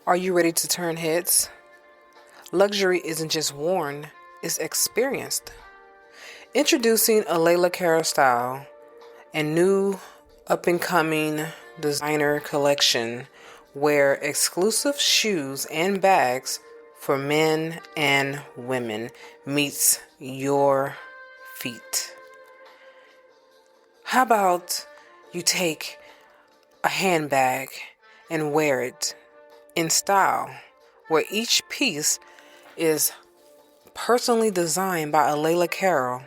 Are you ready to turn heads? Luxury isn't just worn, it's experienced. Introducing a Layla Cara style and new up-and-coming designer collection where exclusive shoes and bags for men and women meets your feet. How about you take a handbag and wear it in style, where each piece is personally designed by a Layla Carroll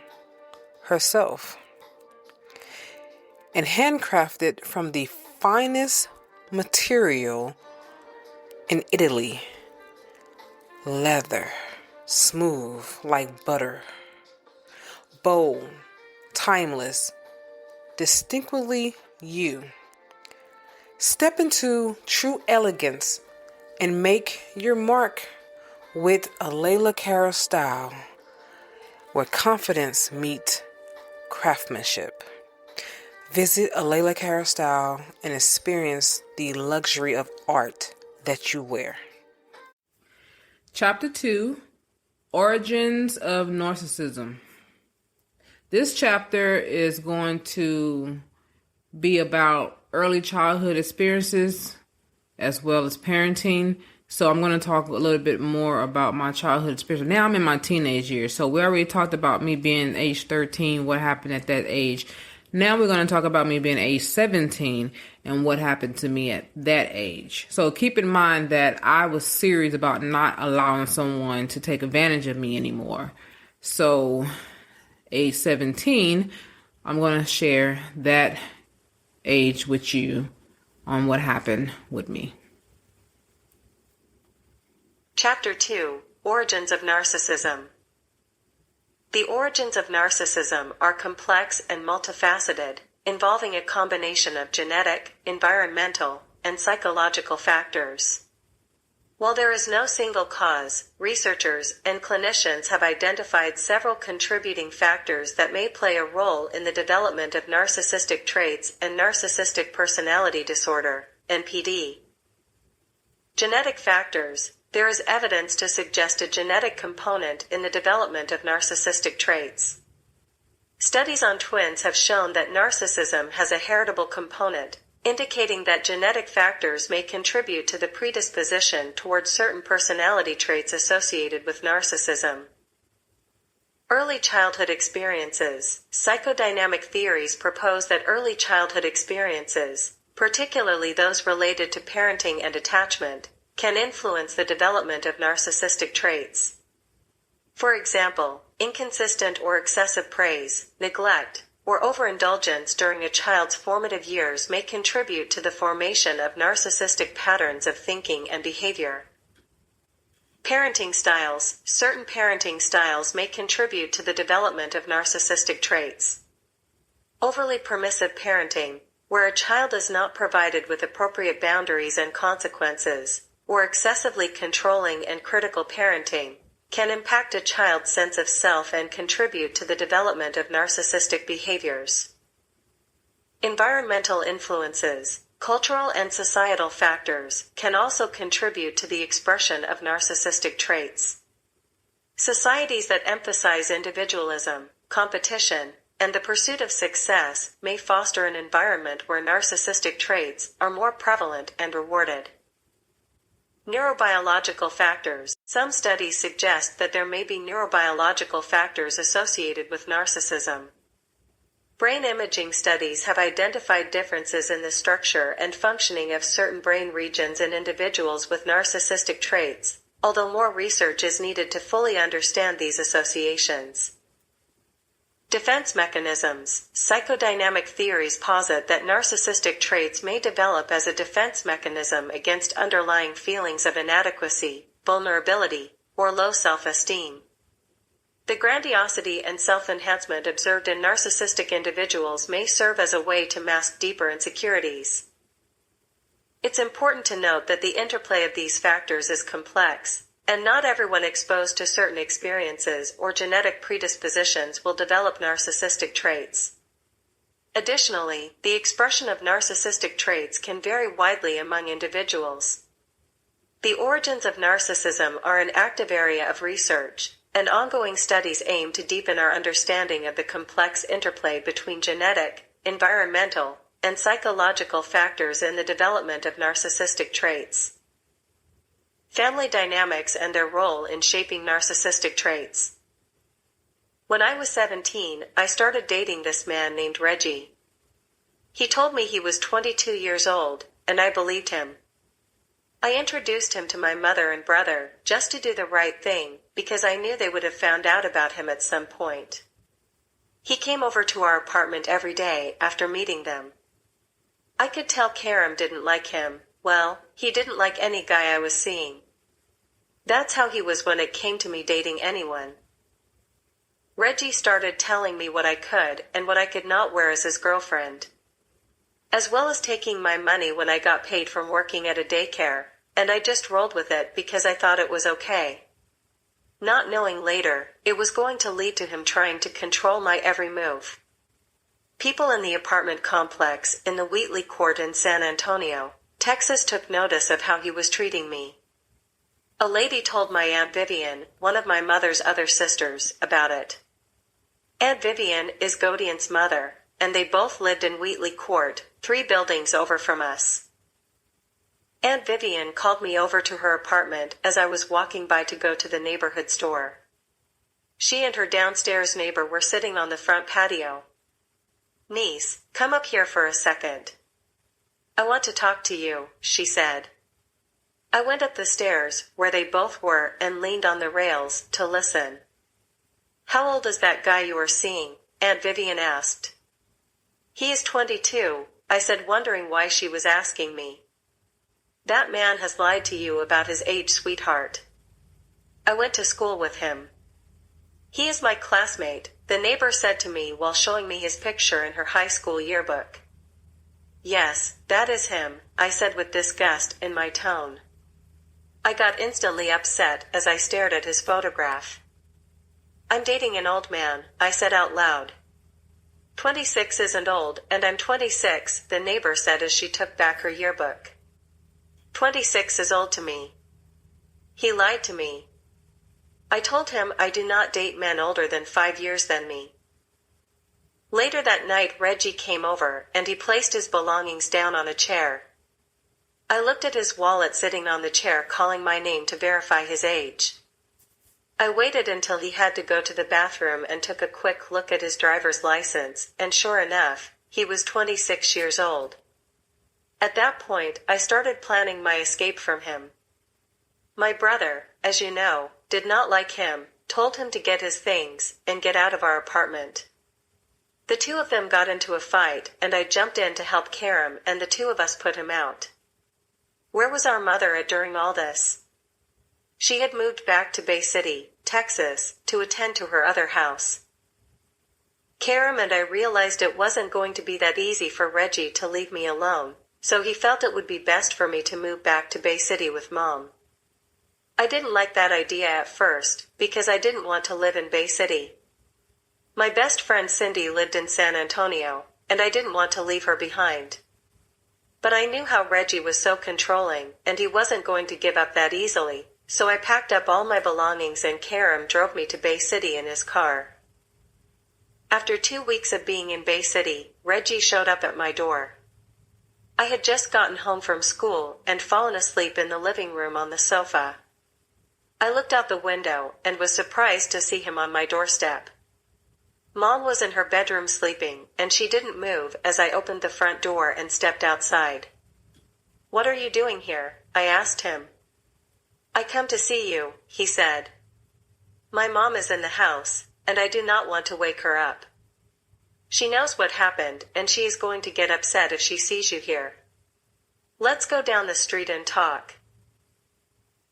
herself and handcrafted from the finest material in Italy. Leather, smooth like butter, bold, timeless, distinctly you. Step into true elegance and make your mark with a Layla Cara style where confidence meets craftsmanship. Visit a Layla Cara style and experience the luxury of art that you wear. Chapter 2, Origins of Narcissism. This chapter is going to be about early childhood experiences as well as parenting. So I'm going to talk a little bit more about my childhood experience. Now I'm in my teenage years. So we already talked about me being age 13, what happened at that age. Now we're going to talk about me being age 17 and what happened to me at that age. So keep in mind that I was serious about not allowing someone to take advantage of me anymore. So age 17, I'm going to share that age with you on what happened with me. Chapter 2, Origins of Narcissism. The origins of narcissism are complex and multifaceted, involving a combination of genetic, environmental, and psychological factors. While there is no single cause, researchers and clinicians have identified several contributing factors that may play a role in the development of narcissistic traits and narcissistic personality disorder, NPD. Genetic factors. There is evidence to suggest a genetic component in the development of narcissistic traits. Studies on twins have shown that narcissism has a heritable component, indicating that genetic factors may contribute to the predisposition towards certain personality traits associated with narcissism. Early childhood experiences. Psychodynamic theories propose that early childhood experiences, particularly those related to parenting and attachment, can influence the development of narcissistic traits. For example, inconsistent or excessive praise, neglect, or overindulgence during a child's formative years may contribute to the formation of narcissistic patterns of thinking and behavior. Parenting styles. Certain parenting styles may contribute to the development of narcissistic traits. Overly permissive parenting, where a child is not provided with appropriate boundaries and consequences, or excessively controlling and critical parenting, can impact a child's sense of self and contribute to the development of narcissistic behaviors. Environmental influences, cultural and societal factors, can also contribute to the expression of narcissistic traits. Societies that emphasize individualism, competition, and the pursuit of success may foster an environment where narcissistic traits are more prevalent and rewarded. Neurobiological factors. Some studies suggest that there may be neurobiological factors associated with narcissism. Brain imaging studies have identified differences in the structure and functioning of certain brain regions in individuals with narcissistic traits, although more research is needed to fully understand these associations. Defense mechanisms. Psychodynamic theories posit that narcissistic traits may develop as a defense mechanism against underlying feelings of inadequacy, vulnerability, or low self-esteem. The grandiosity and self-enhancement observed in narcissistic individuals may serve as a way to mask deeper insecurities. It's important to note that the interplay of these factors is complex, and not everyone exposed to certain experiences or genetic predispositions will develop narcissistic traits. Additionally, the expression of narcissistic traits can vary widely among individuals. The origins of narcissism are an active area of research, and ongoing studies aim to deepen our understanding of the complex interplay between genetic, environmental, and psychological factors in the development of narcissistic traits. Family dynamics and their role in shaping narcissistic traits. When I was 17, I started dating this man named Reggie. He told me he was 22 years old, and I believed him. I introduced him to my mother and brother, just to do the right thing, because I knew they would have found out about him at some point. He came over to our apartment every day after meeting them. I could tell Karam didn't like him. Well, he didn't like any guy I was seeing. That's how he was when it came to me dating anyone. Reggie started telling me what I could and what I could not wear as his girlfriend, as well as taking my money when I got paid from working at a daycare, and I just rolled with it because I thought it was okay. Not knowing later, it was going to lead to him trying to control my every move. People in the apartment complex in the Wheatley Court in San Antonio, Texas took notice of how he was treating me. A lady told my Aunt Vivian, one of my mother's other sisters, about it. Aunt Vivian is Godian's mother, and they both lived in Wheatley Court, 3 buildings over from us. Aunt Vivian called me over to her apartment as I was walking by to go to the neighborhood store. She and her downstairs neighbor were sitting on the front patio. "Niece, come up here for a second. I want to talk to you," she said. I went up the stairs, where they both were, and leaned on the rails to listen. "How old is that guy you are seeing?" Aunt Vivian asked. "He is 22, I said, wondering why she was asking me. "That man has lied to you about his age, sweetheart. I went to school with him. He is my classmate," the neighbor said to me while showing me his picture in her high school yearbook. "Yes, that is him," I said with disgust in my tone. I got instantly upset as I stared at his photograph. "I'm dating an old man," I said out loud. 26 isn't old, and I'm 26, the neighbor said as she took back her yearbook. 26 is old to me. He lied to me. I told him I do not date men older than 5 years than me. Later that night Reggie came over, and he placed his belongings down on a chair. I looked at his wallet sitting on the chair, calling my name to verify his age. I waited until he had to go to the bathroom and took a quick look at his driver's license, and sure enough, he was 26 years old. At that point, I started planning my escape from him. My brother, as you know, did not like him, told him to get his things, and get out of our apartment. The 2 of them got into a fight, and I jumped in to help Karam, and the 2 of us put him out. Where was our mother at during all this? She had moved back to Bay City, Texas, to attend to her other house. Karam and I realized it wasn't going to be that easy for Reggie to leave me alone, so he felt it would be best for me to move back to Bay City with Mom. I didn't like that idea at first, because I didn't want to live in Bay City. My best friend Cindy lived in San Antonio, and I didn't want to leave her behind. But I knew how Reggie was so controlling, and he wasn't going to give up that easily, so I packed up all my belongings and Karam drove me to Bay City in his car. After 2 weeks of being in Bay City, Reggie showed up at my door. I had just gotten home from school and fallen asleep in the living room on the sofa. I looked out the window and was surprised to see him on my doorstep. Mom was in her bedroom sleeping, and she didn't move as I opened the front door and stepped outside. "What are you doing here?" I asked him. "I come to see you," he said. "My mom is in the house, and I do not want to wake her up. She knows what happened, and she is going to get upset if she sees you here. Let's go down the street and talk."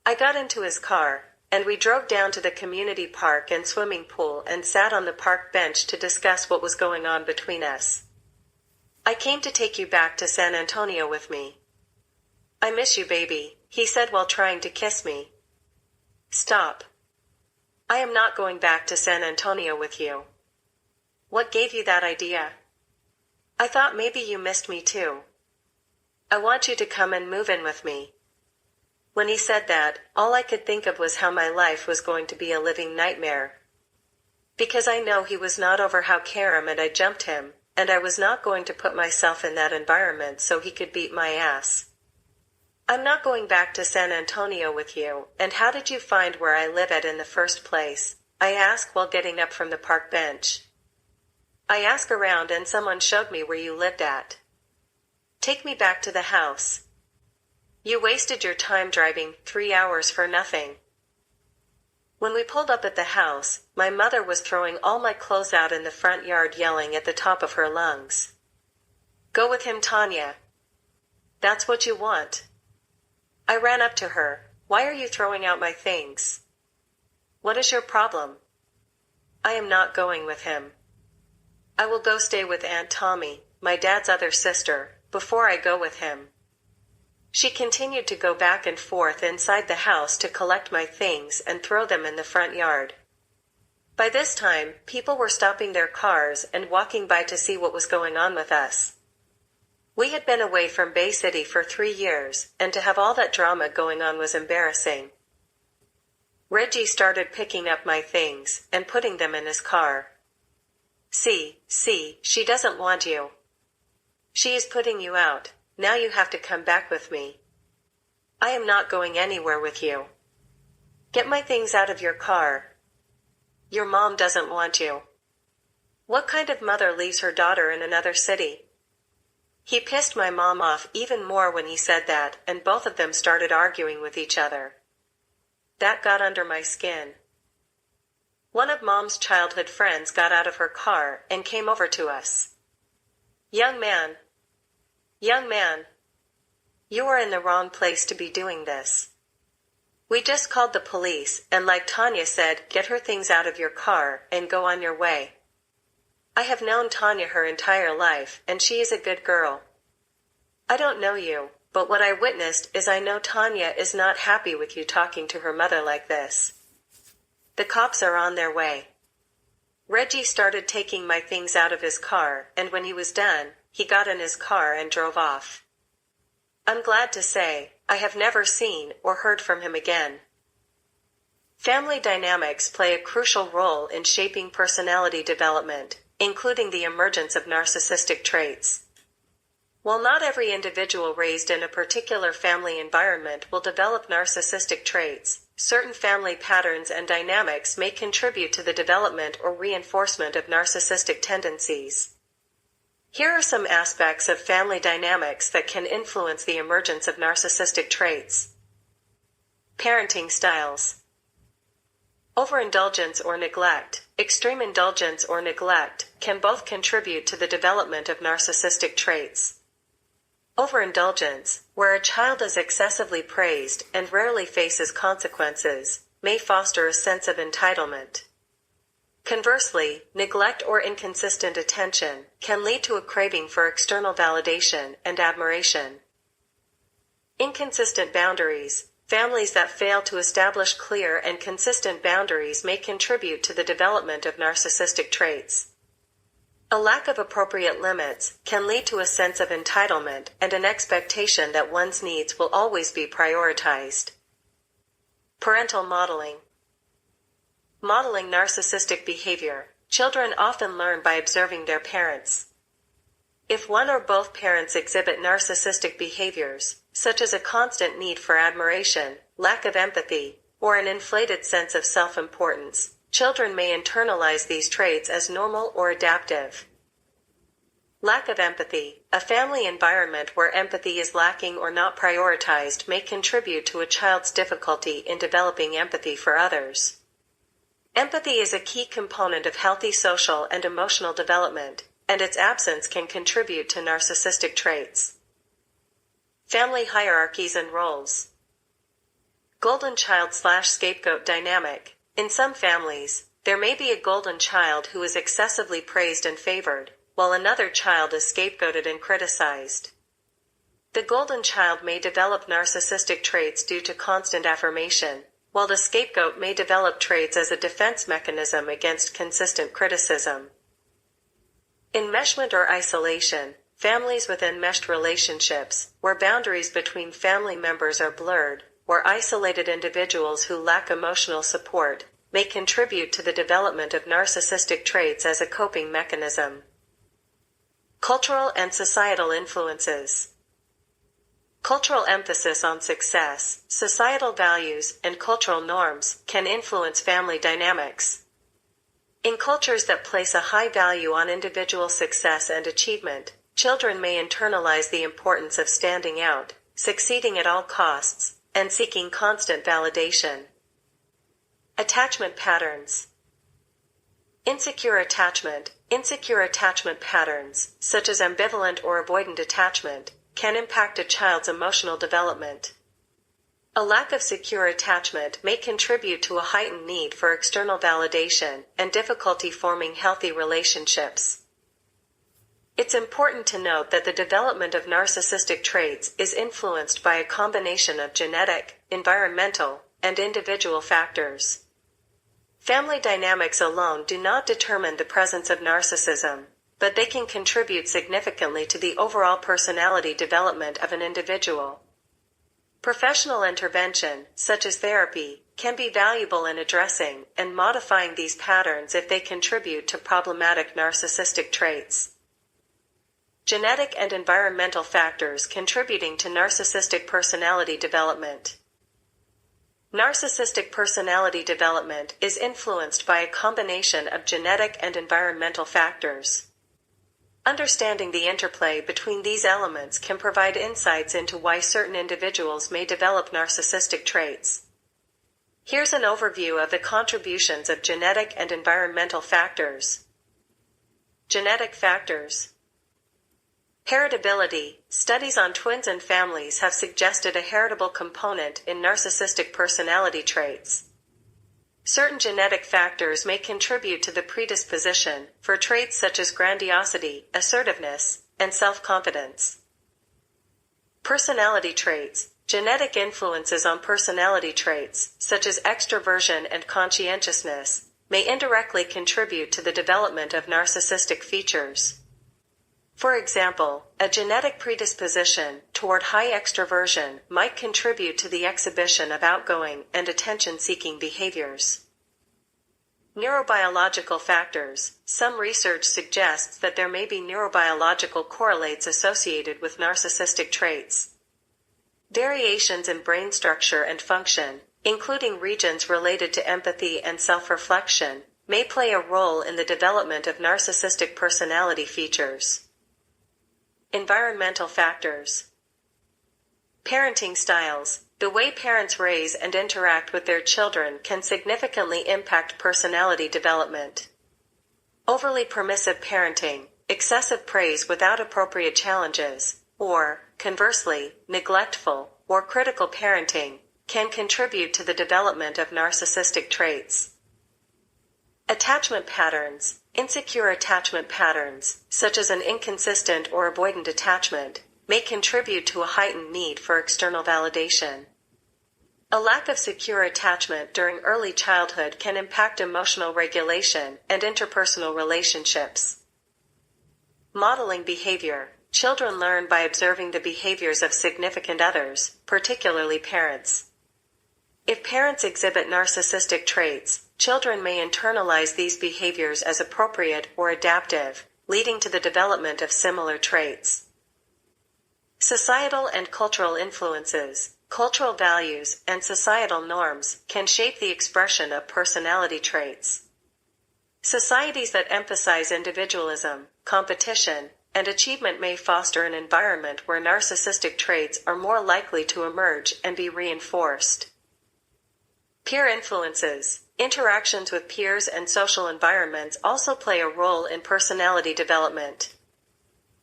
I got into his car, and we drove down to the community park and swimming pool and sat on the park bench to discuss what was going on between us. "I came to take you back to San Antonio with me." "I miss you, baby," he said while trying to kiss me. "Stop. I am not going back to San Antonio with you." "What gave you that idea?" "I thought maybe you missed me too. I want you to come and move in with me." When he said that, all I could think of was how my life was going to be a living nightmare. Because I know he was not over how carum and I jumped him, and I was not going to put myself in that environment so he could beat my ass. I'm not going back to San Antonio with you, and how did you find where I live at in the first place? I ask while getting up from the park bench. I ask around and someone showed me where you lived at. Take me back to the house. You wasted your time driving 3 hours for nothing. When we pulled up at the house, my mother was throwing all my clothes out in the front yard yelling at the top of her lungs. Go with him, Tanya. That's what you want. I ran up to her. Why are you throwing out my things? What is your problem? I am not going with him. I will go stay with Aunt Tommy, my dad's other sister, before I go with him. She continued to go back and forth inside the house to collect my things and throw them in the front yard. By this time, people were stopping their cars and walking by to see what was going on with us. We had been away from Bay City for 3 years, and to have all that drama going on was embarrassing. Reggie started picking up my things and putting them in his car. See, she doesn't want you. She is putting you out. Now you have to come back with me. I am not going anywhere with you. Get my things out of your car. Your mom doesn't want you. What kind of mother leaves her daughter in another city? He pissed my mom off even more when he said that, and both of them started arguing with each other. That got under my skin. One of Mom's childhood friends got out of her car and came over to us. Young man, you are in the wrong place to be doing this. We just called the police, and like Tanya said, get her things out of your car and go on your way. I have known Tanya her entire life, and she is a good girl. I don't know you, but what I witnessed is I know Tanya is not happy with you talking to her mother like this. The cops are on their way. Reggie started taking my things out of his car, and when he was done, he got in his car and drove off. I'm glad to say, I have never seen or heard from him again. Family dynamics play a crucial role in shaping personality development, including the emergence of narcissistic traits. While not every individual raised in a particular family environment will develop narcissistic traits, certain family patterns and dynamics may contribute to the development or reinforcement of narcissistic tendencies. Here are some aspects of family dynamics that can influence the emergence of narcissistic traits. Parenting styles. Overindulgence or neglect, extreme indulgence or neglect, can both contribute to the development of narcissistic traits. Overindulgence, where a child is excessively praised and rarely faces consequences, may foster a sense of entitlement. Conversely, neglect or inconsistent attention can lead to a craving for external validation and admiration. Inconsistent boundaries. Families that fail to establish clear and consistent boundaries may contribute to the development of narcissistic traits. A lack of appropriate limits can lead to a sense of entitlement and an expectation that one's needs will always be prioritized. Parental modeling. Modeling narcissistic behavior. Children often learn by observing their parents. If one or both parents exhibit narcissistic behaviors, such as a constant need for admiration, lack of empathy, or an inflated sense of self-importance, children may internalize these traits as normal or adaptive. Lack of empathy. A family environment where empathy is lacking or not prioritized may contribute to a child's difficulty in developing empathy for others. Empathy is a key component of healthy social and emotional development, and its absence can contribute to narcissistic traits. Family hierarchies and roles. Golden child/scapegoat dynamic. In some families, there may be a golden child who is excessively praised and favored, while another child is scapegoated and criticized. The golden child may develop narcissistic traits due to constant affirmation, while the scapegoat may develop traits as a defense mechanism against consistent criticism. Enmeshment or isolation. Families with enmeshed relationships, where boundaries between family members are blurred, or isolated individuals who lack emotional support may contribute to the development of narcissistic traits as a coping mechanism. Cultural and societal influences. Cultural emphasis on success, societal values, and cultural norms can influence family dynamics. In cultures that place a high value on individual success and achievement, children may internalize the importance of standing out, succeeding at all costs, and seeking constant validation. Attachment patterns. Insecure attachment. Insecure attachment patterns, such as ambivalent or avoidant attachment, can impact a child's emotional development. A lack of secure attachment may contribute to a heightened need for external validation and difficulty forming healthy relationships. It's important to note that the development of narcissistic traits is influenced by a combination of genetic, environmental, and individual factors. Family dynamics alone do not determine the presence of narcissism, but they can contribute significantly to the overall personality development of an individual. Professional intervention, such as therapy, can be valuable in addressing and modifying these patterns if they contribute to problematic narcissistic traits. Genetic and environmental factors contributing to narcissistic personality development. Narcissistic personality development is influenced by a combination of genetic and environmental factors. Understanding the interplay between these elements can provide insights into why certain individuals may develop narcissistic traits. Here's an overview of the contributions of genetic and environmental factors. Genetic factors. Heritability. Studies on twins and families have suggested a heritable component in narcissistic personality traits. Certain genetic factors may contribute to the predisposition for traits such as grandiosity, assertiveness, and self-confidence. Personality traits. Genetic influences on personality traits, such as extroversion and conscientiousness, may indirectly contribute to the development of narcissistic features. For example, a genetic predisposition toward high extroversion might contribute to the exhibition of outgoing and attention-seeking behaviors. Neurobiological factors. Some research suggests that there may be neurobiological correlates associated with narcissistic traits. Variations in brain structure and function, including regions related to empathy and self-reflection, may play a role in the development of narcissistic personality features. Environmental factors. Parenting styles. The way parents raise and interact with their children can significantly impact personality development. Overly permissive parenting, excessive praise without appropriate challenges, or, conversely, neglectful or critical parenting, can contribute to the development of narcissistic traits. Attachment patterns. Insecure attachment patterns, such as an inconsistent or avoidant attachment, may contribute to a heightened need for external validation. A lack of secure attachment during early childhood can impact emotional regulation and interpersonal relationships. Modeling behavior. Children learn by observing the behaviors of significant others, particularly parents. If parents exhibit narcissistic traits, children may internalize these behaviors as appropriate or adaptive, leading to the development of similar traits. Societal and cultural influences. Cultural values and societal norms can shape the expression of personality traits. Societies that emphasize individualism, competition, and achievement may foster an environment where narcissistic traits are more likely to emerge and be reinforced. Peer influences. Interactions with peers and social environments also play a role in personality development.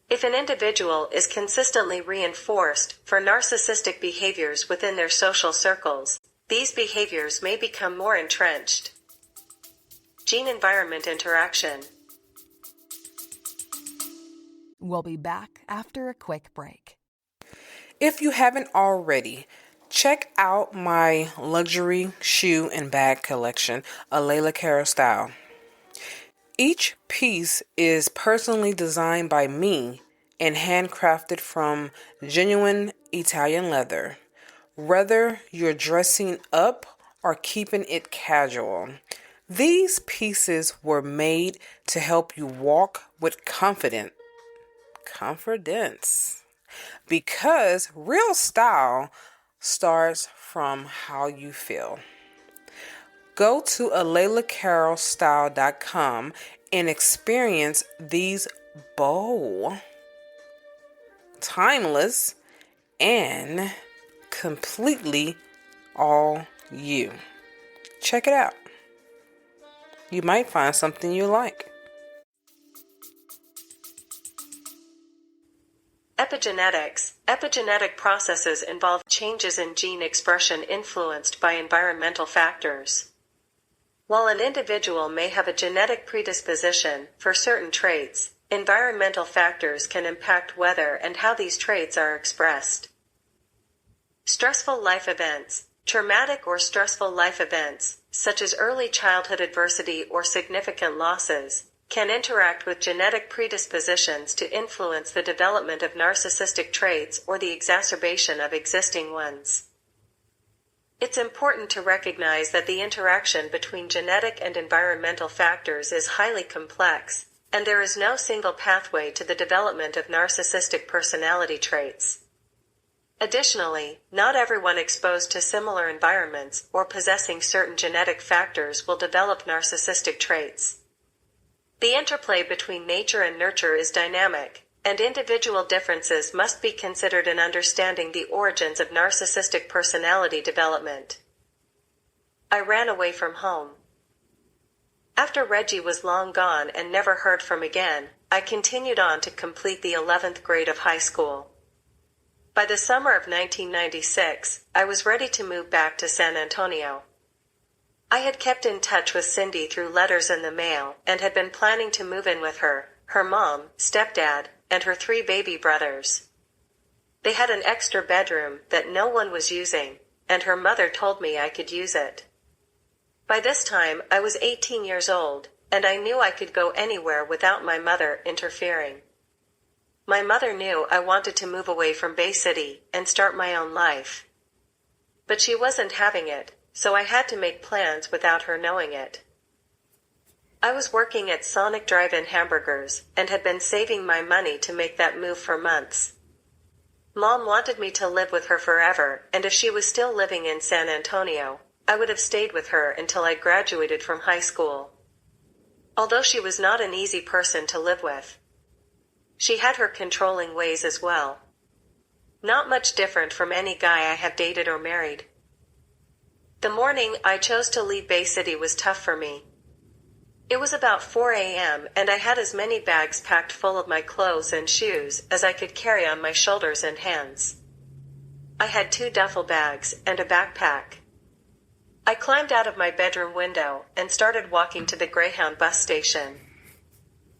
If an individual is consistently reinforced for narcissistic behaviors within their social circles, these behaviors may become more entrenched. Gene-environment interaction. We'll be back after a quick break. If you haven't already, check out my luxury shoe and bag collection, a Layla Cara style. Each piece is personally designed by me and handcrafted from genuine Italian leather, whether you're dressing up or keeping it casual. These pieces were made to help you walk with confidence, because real style starts from how you feel. Go to alelacarolstyle.com and experience these bold, timeless, and completely all you. Check it out. You might find something you like. Epigenetics. Epigenetic processes involve changes in gene expression influenced by environmental factors. While an individual may have a genetic predisposition for certain traits, environmental factors can impact whether and how these traits are expressed. Stressful life events. Traumatic or stressful life events, such as early childhood adversity or significant losses, can interact with genetic predispositions to influence the development of narcissistic traits or the exacerbation of existing ones. It's important to recognize that the interaction between genetic and environmental factors is highly complex, and there is no single pathway to the development of narcissistic personality traits. Additionally, not everyone exposed to similar environments or possessing certain genetic factors will develop narcissistic traits. The interplay between nature and nurture is dynamic, and individual differences must be considered in understanding the origins of narcissistic personality development. I ran away from home. After Reggie was long gone and never heard from again, I continued on to complete the 11th grade of high school. By the summer of 1996, I was ready to move back to San Antonio. I had kept in touch with Cindy through letters in the mail and had been planning to move in with her, her mom, stepdad, and her 3 baby brothers. They had an extra bedroom that no one was using, and her mother told me I could use it. By this time, I was 18 years old, and I knew I could go anywhere without my mother interfering. My mother knew I wanted to move away from Bay City and start my own life. But she wasn't having it, so I had to make plans without her knowing it. I was working at Sonic Drive-In Hamburgers and had been saving my money to make that move for months. Mom wanted me to live with her forever, and if she was still living in San Antonio, I would have stayed with her until I graduated from high school. Although she was not an easy person to live with, she had her controlling ways as well. Not much different from any guy I have dated or married. The morning I chose to leave Bay City was tough for me. It was about 4 a.m. and I had as many bags packed full of my clothes and shoes as I could carry on my shoulders and hands. I had 2 duffel bags and a backpack. I climbed out of my bedroom window and started walking to the Greyhound bus station.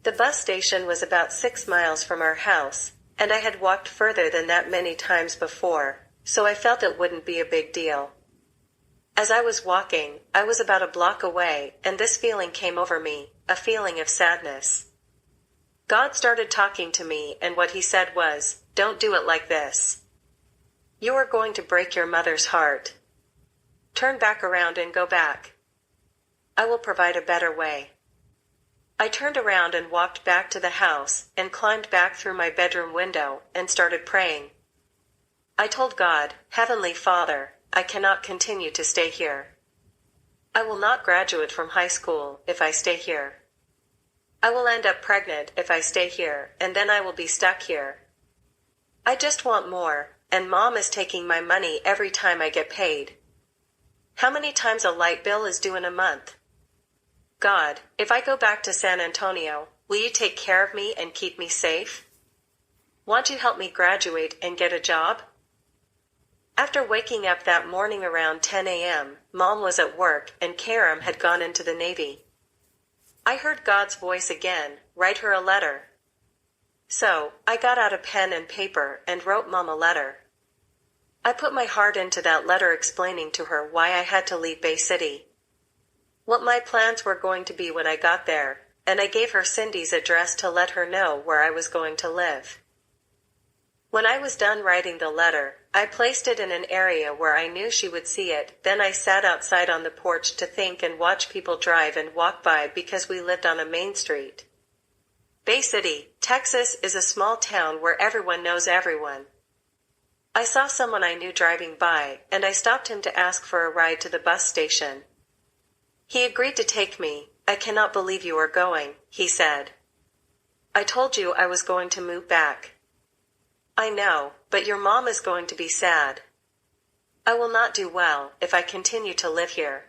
The bus station was about 6 miles from our house, and I had walked further than that many times before, so I felt it wouldn't be a big deal. As I was walking, I was about a block away, and this feeling came over me, a feeling of sadness. God started talking to me, and what he said was, "Don't do it like this. You are going to break your mother's heart. Turn back around and go back. I will provide a better way." I turned around and walked back to the house and climbed back through my bedroom window and started praying. I told God, "Heavenly Father, I cannot continue to stay here. I will not graduate from high school if I stay here. I will end up pregnant if I stay here, and then I will be stuck here. I just want more, and Mom is taking my money every time I get paid. How many times a light bill is due in a month? God, if I go back to San Antonio, will you take care of me and keep me safe? Won't you help me graduate and get a job?" After waking up that morning around 10 a.m., Mom was at work and Karam had gone into the Navy. I heard God's voice again, "Write her a letter." So, I got out a pen and paper and wrote Mom a letter. I put my heart into that letter explaining to her why I had to leave Bay City, what my plans were going to be when I got there, and I gave her Cindy's address to let her know where I was going to live. When I was done writing the letter, I placed it in an area where I knew she would see it. Then I sat outside on the porch to think and watch people drive and walk by because we lived on a main street. Bay City, Texas is a small town where everyone knows everyone. I saw someone I knew driving by, and I stopped him to ask for a ride to the bus station. He agreed to take me. I cannot believe you are going, he said. I told you I was going to move back. I know, but your mom is going to be sad. I will not do well if I continue to live here.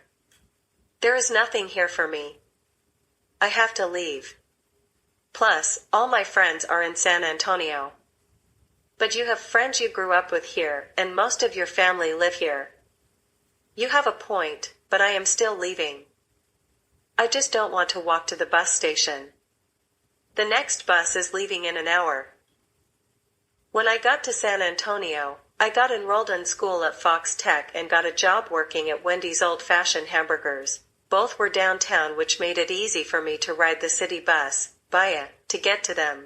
There is nothing here for me. I have to leave. Plus, all my friends are in San Antonio. But you have friends you grew up with here, and most of your family live here. You have a point, but I am still leaving. I just don't want to walk to the bus station. The next bus is leaving in an hour. When I got to San Antonio, I got enrolled in school at Fox Tech and got a job working at Wendy's old-fashioned hamburgers. Both were downtown, which made it easy for me to ride the city bus, via, to get to them.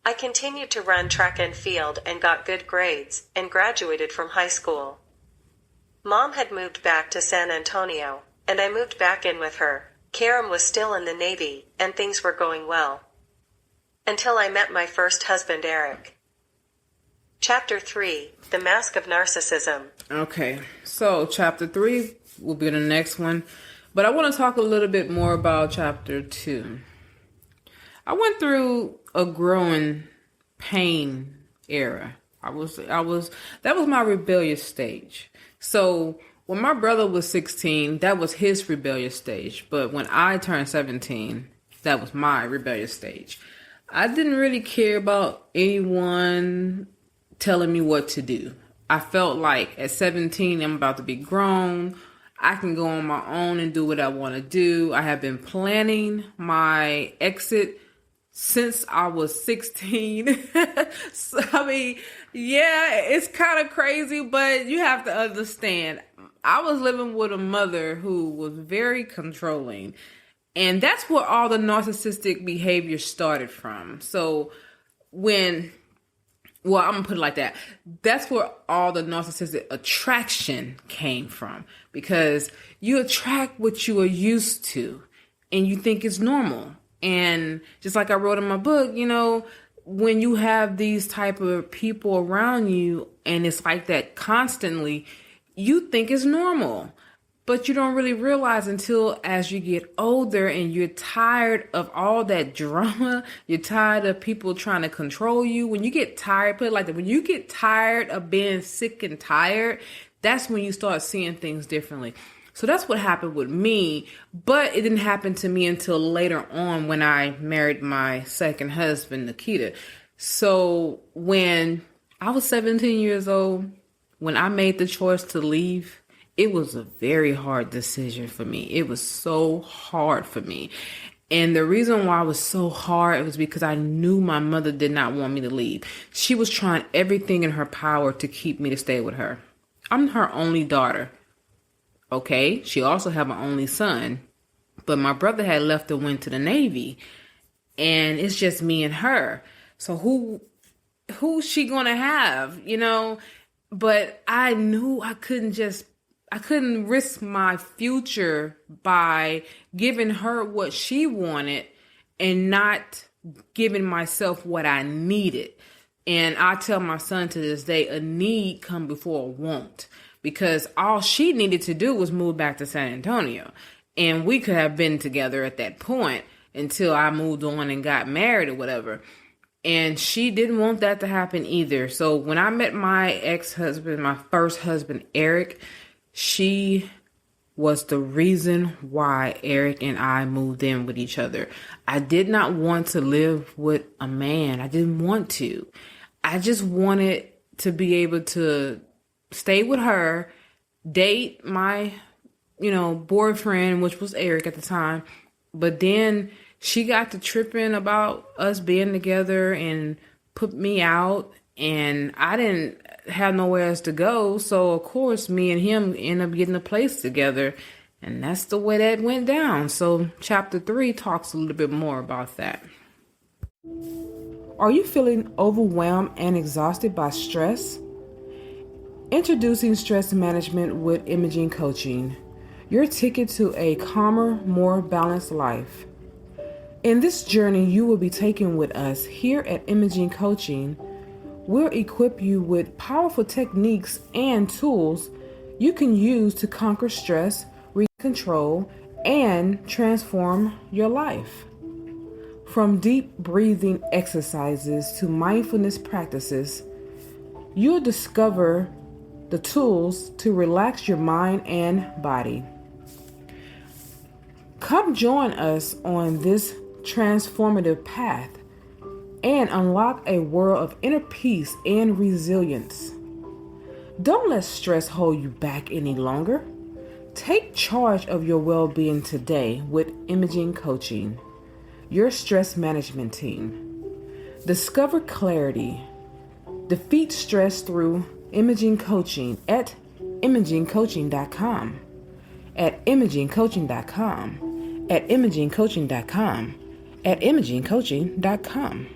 I continued to run track and field and got good grades, and graduated from high school. Mom had moved back to San Antonio, and I moved back in with her. Karen was still in the Navy, and things were going well. Until I met my first husband, Eric. Chapter 3, The Mask of Narcissism. Okay, so Chapter 3 will be the next one, but I want to talk a little bit more about Chapter 2. I went through a growing pain era. That was my rebellious stage. So when my brother was 16, that was his rebellious stage. But when I turned 17, that was my rebellious stage. I didn't really care about anyone telling me what to do. I felt like at 17, I'm about to be grown. I can go on my own and do what I want to do. I have been planning my exit since I was 16. So, I mean, yeah, it's kind of crazy, but you have to understand, I was living with a mother who was very controlling. And that's where all the narcissistic behavior started from. So I'm going to put it like that. That's where all the narcissistic attraction came from. Because you attract what you are used to and you think it's normal. And just like I wrote in my book, when you have these type of people around you and it's like that constantly, you think it's normal. But you don't really realize until as you get older and you're tired of all that drama, you're tired of people trying to control you. When you get tired, put it like that, when you get tired of being sick and tired, that's when you start seeing things differently. So that's what happened with me, but it didn't happen to me until later on when I married my second husband, Nikita. So when I was 17 years old, when I made the choice to leave, it was a very hard decision for me. It was so hard for me. And the reason why it was so hard was because I knew my mother did not want me to leave. She was trying everything in her power to keep me to stay with her. I'm her only daughter. Okay, she also had my only son, but my brother had left and went to the Navy, and it's just me and her. So who's she gonna have, But I knew I couldn't risk my future by giving her what she wanted and not giving myself what I needed. And I tell my son to this day, a need come before a want. Because all she needed to do was move back to San Antonio. And we could have been together at that point until I moved on and got married or whatever. And she didn't want that to happen either. So when I met my ex-husband, my first husband, Eric, she was the reason why Eric and I moved in with each other. I did not want to live with a man. I didn't want to. I just wanted to be able to stay with her, date my, boyfriend, which was Eric at the time. But then she got to tripping about us being together and put me out. And I didn't have nowhere else to go. So, of course, me and him ended up getting a place together. And that's the way that went down. So, Chapter 3 talks a little bit more about that. Are you feeling overwhelmed and exhausted by stress? Introducing Stress Management with Imaging Coaching, your ticket to a calmer, more balanced life. In this journey you will be taken with us here at Imaging Coaching. We'll equip you with powerful techniques and tools you can use to conquer stress, regain control, and transform your life. From deep breathing exercises to mindfulness practices, you'll discover the tools to relax your mind and body. Come join us on this transformative path and unlock a world of inner peace and resilience. Don't let stress hold you back any longer. Take charge of your well-being today with Imaging Coaching, your stress management team. Discover clarity. Defeat stress through Imaging Coaching at imagingcoaching.com, at imagingcoaching.com, at imagingcoaching.com, at imagingcoaching.com.